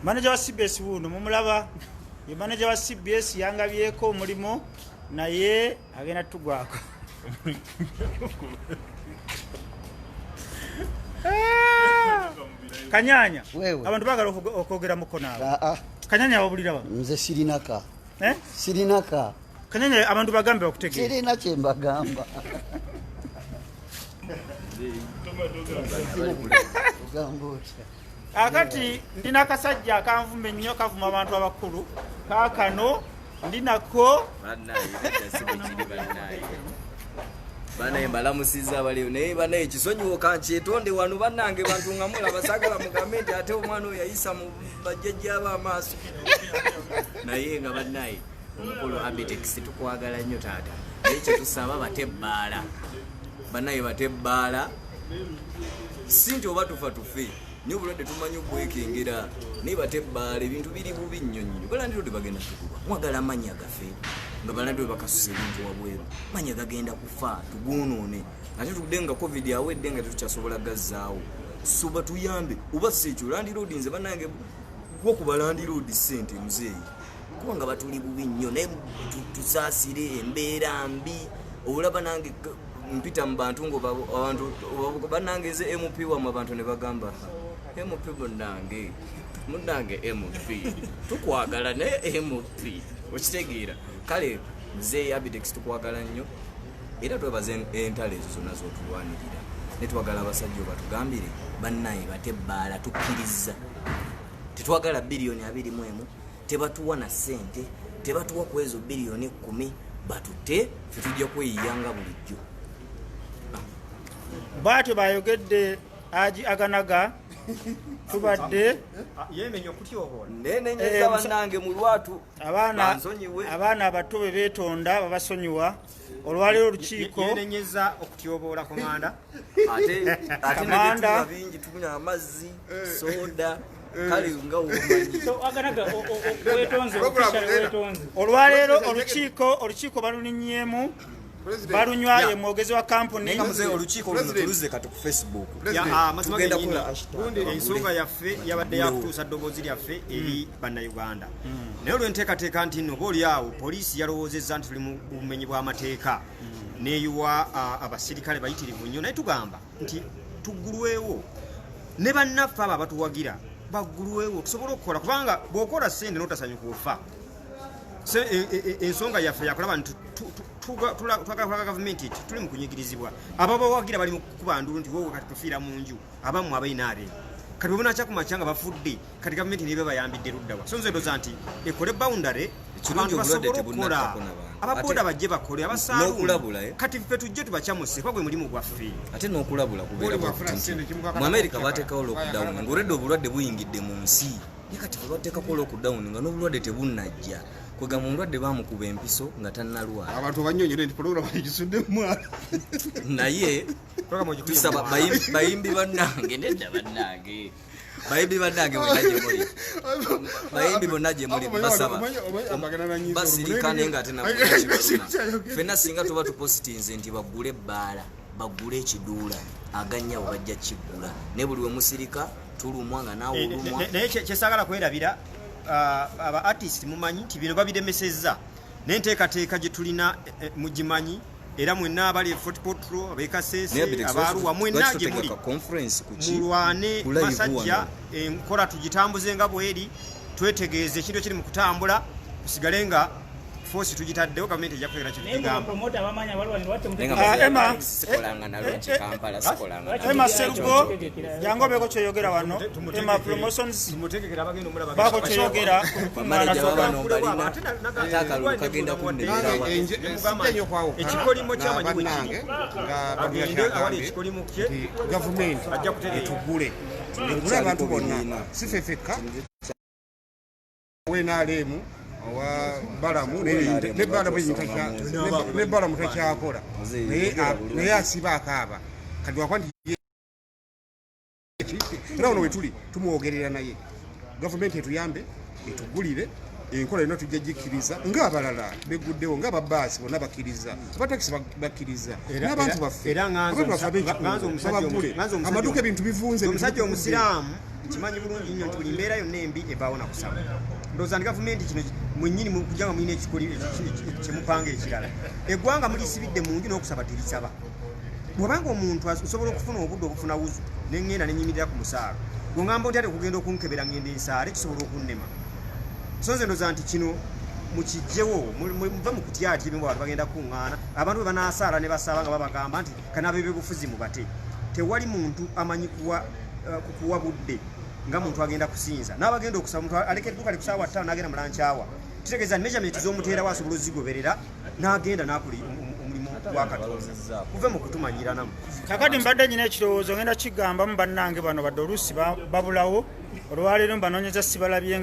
Manager wa CBS wuno mumulaba ye manager wa CBS yangabyeko omulimo naye agenda tugwako Kanyanya abantu bagala okogera mukonawo Kanyanya wabulira ba nze sirinaka sirinaka Kanyanya abantu bagambe okutegera sirina kyembagamba akati ndina kasajja akanvumbe nnyo kavuma abantu abakulu kaakano ndinako banaye mbalamusiza baliyo naye banaye kisonyiwo kankyetonde wano bannange bantu ngamula basagala mugambe nti ate omwana oyo yayisa mu bajjajja ab'amaaso naye nga bannaye omukulu Abitex tukwagala nnyo taata naye kyetusaba batebbaala banaye batebbaala si nti oba tufa tufe niyo obulwadde tumanyi okwekengera naye batebbaala ebintu biri bubi nnyo nnyo balandiro tebagenda tukuba mwagala amanya gafe nga balandiro bakasusa ebintu wabweru manya gagenda kufa tugonoone ate tudde nga covid awedde nga tetukyasobola gazzaawo so batuyambe oba si ekyo landiroodi nze bannange kuba landiroodi ssente muzeeyi kuba nga batuli bubi nnyo naye tusaasire embeera mbi olaba nange mpita mu bantu ng'abantu bannange ze MP wamwe abantu ne bagamba MP munnange MP tukwagala naye MP okitegeera kale muzeeyi Abitex tukwagala nnyo era twebaze entalo ezo zonna z'otulwanirira ne twagala abasajja batugambire bannaye batebbaala tukkiriza tetwagala biliyoni 21 tebatuwa na ssente tebatuwa ku ezo biliyoni 10 batutte ffe tujja kweyiyanga bulijjo baatyo bayogedde aji aganaga tubadde yemenye okutyobola nenenyeza bannange mu lwatu abaana abato be beetonda babasonyiwa olwaleero olukiiko yenenyeza okutyobola komanda ate nebituba bingi tukunya amazzi soda kale nga womanyi olwaleero olukiiko baluninnyemu balunywa ye mwogezi wa kampuni nga muze olukiiko luno tuluze kati ku Facebook tugenda kola ensonga yaffe yabadde yakutuusa ddoboozi lyaffe eri bannayuganda naye olwenteekateeka nti nno oba oli awo poliisi yalowoozezza nti tuli mu bumenyi bw'amateeka neeyiwa abasirikale bayitirivu nnyo naye tugamba nti tuggulwewo ne bannaffe abo abatuwagira baggulwewo tusobole okukola kubanga bw'okola ssente n'otasanyuka ofa ensonga yaffe yakulaba nti twagala gavumenti eti tuli mu kunyigirizibwa ababawagira bali mu kukuba ndulu nti wowe kati tufiira mu nju abamu abainaare kati bwebonakya ku makya nga bafudde kati gavumenti nibe bayambidde luddawa so nze ndoza nti ekole boundary abantu basobole okukola ababoda bajje bakole abasaalu kati ffe tujje tubakyamuse kwa gwe mulimu gwaffe ate n'okulabula kubeera mu America bateekawo lockdown ng'olwedde obulwadde buyingidde mu nsi ye kati fe bateekako lockdown nga n'obulwadde tebunnajja kwegamba omulwadde baamukuba empiso nga tannalwala abantu banyonyera nti pologulamu egisudde mumwala naye tusaba bayimbi bannange nedda bannange bayimbi bannange bayimbi bonna gye muli basaba basirikane nga ate nakibaluna ffenna singa tuba tupositinze nti baggule ebbaala baggule ekiduula agannyawo bajja kiggula naye buli we musirika tulumwa nga naawe olumwa naye kyesaagala kwerabira aba artist mumanyi nti bino babidemesezza n'enteekateeka gye tulina mugimanyi era mwenna abali Fort Potro abekasese abaruwa mwenna gye muli mulwane basajja enkola tugitambuze nga bweri twetegeeze ekintu ekiri mu kutambula kusigale nga force tugitaddewo gavumenti ejja kutegeera kyetuligamba Emma Serugo yangobeeko kyoyogera wano Emma Promotions baako kyoyogera ekikolimo kyamanyi awali ekikolimo kye gavumenti ajja kutegeera etugule abantu bonna si fefeka wenaalemu owa balamu ne balamu takyakola naye asiba akaaba kati wakwa nti era ono wetuli tumwogerera naye gavumenti etuyambe etugulire enkola eno tujja gikkiriza ng'abalala beguddewo ng'ababaasi bonna bakkiriza abatakisi bakkiriza n'abantu baffe bagule amaduuka ebintu bivunze omusajja omusiraamu kimanyi bulungi nnyo nti buli mbeera yonna embi ebaawo na kusaba ndowooza ndi gavumenti kino mwennyini kujja nga mulina kyemupanga ekirala eggwanga mulisibidde mu nju n'okusaba terisaba bw'obanga omuntu osobola okufuna obudde obufuna wuzu neŋŋenda nenyimirira ku musaala gweŋŋamba nti ate okugenda okunkebera ngenda ensaale kisobola okunnema so nze ndowooza nti kino mukijjewo muva mu kutyatya ebimu abantu bagenda kuŋŋaana abantu bwe banaasaala ne basaba nga babagamba nti kanaba ebyobufuzi mubate tewali muntu amanyi kukuwa budde nga muntu agenda kusinza n'abagenda okusaba muntu aleka edduuka likusaawa 5 n'agenda mulankyawa kitegeeza measurement z'omuteerawo asobola ozigoberera n'agenda n'akola omulimu gwa Katonda kuve mu kutumanyiranamu kakati mbadde nyina ekirowoozo ngenda kigambamu bannange bano badde oluusi babulawo olwaleero mbanoonyeza sibalabye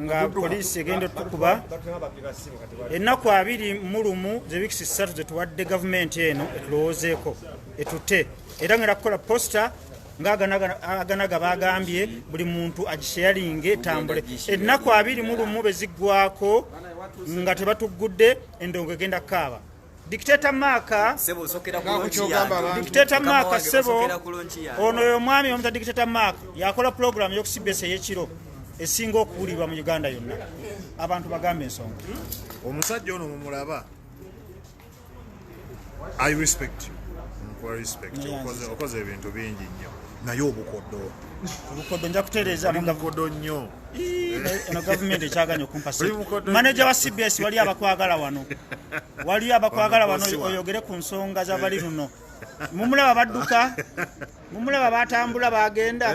nga poliisi egenda otukuba ennaku 21 zebikisi 3 zetuwadde gavumenti eno etulowoozeeko etute era ngenda kukola posita ng'aganaga bagambye buli muntu agisheyalinge etambule ennaku 21 beziggwako nga tebatugudde endongo egenda kaaba dictator Maka sebo ono y'omwami omuta dictator Maka yakola program y'okusibesa ey'ekiro esinga okuwulirwa mu Uganda yonna abantu bagambe ensonga omusajja ono mumulaba I respect you okoze ebintu bingi nnyo naye obukoddo nja kutereeza mubukoddo nnyo eno gavumenti ekyaganya okumpa manager wa CBS wali abakwagala wano oyogere ku nsonga z'abali luno mumulaba badduka mumulaba batambula bagenda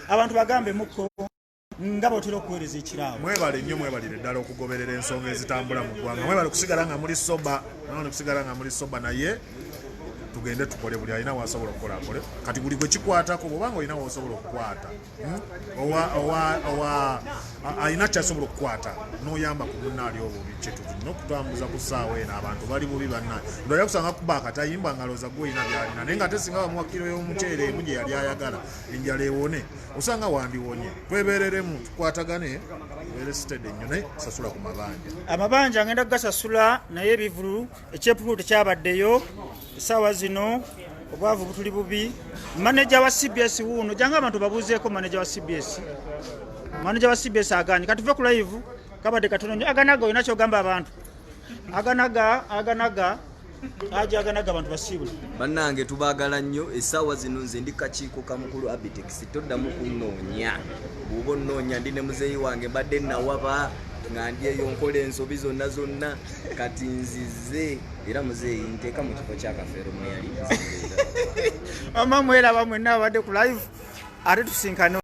abantu bagambe muko nga botera okuweereza ekiraawo mwebale nnyo mwebalire ddala okugoberera ensonga ezitambula mu ggwanga mwebale okusigala nga muli soba naye tugende tukole buli alina wasobola okukola akole kati buli gwe kikwatako bwobanga olina wasobola okukwata alina kyasobola okukwata n'oyamba ku munnaali obubi kyetutu n'okutambuza ku ssaawa eno abantu bali bubi bannaye ndooya kusanga kuba akatayimba ngalooza gwolina byalina naye nga tesinga bamuwa kiro y'omuceere emu gye yali ayagala enjala ewone osanga wandiwonye twebereremu tukwatagane beere sitede nnyo naye sasula ku amabanja ngenda kugasasula naye ebivulu ekyepulu tekyabaddeyo essaawa zino obwavu butuli bubi manager wa CBS wuuno janga abantu babuuzeeko manager wa CBS aganye katuve ku live kabadde katono nnyo aganaga olina kyogamba abantu aganaga abantu basiibule bannange tubaagala nnyo essaawa zino nze ndi kakiiko kamukulu Abitex toddamu kunnoonya bw'oba onnoonya ndi ne muzeeyi wange mbadde nawaba nga ndyeyo nkola ensobi zonna kati nzize era muzeeyi nteeka mu kifo kyakafeero mweyali ama mweraba mwenna abadde ku live ate tusinkane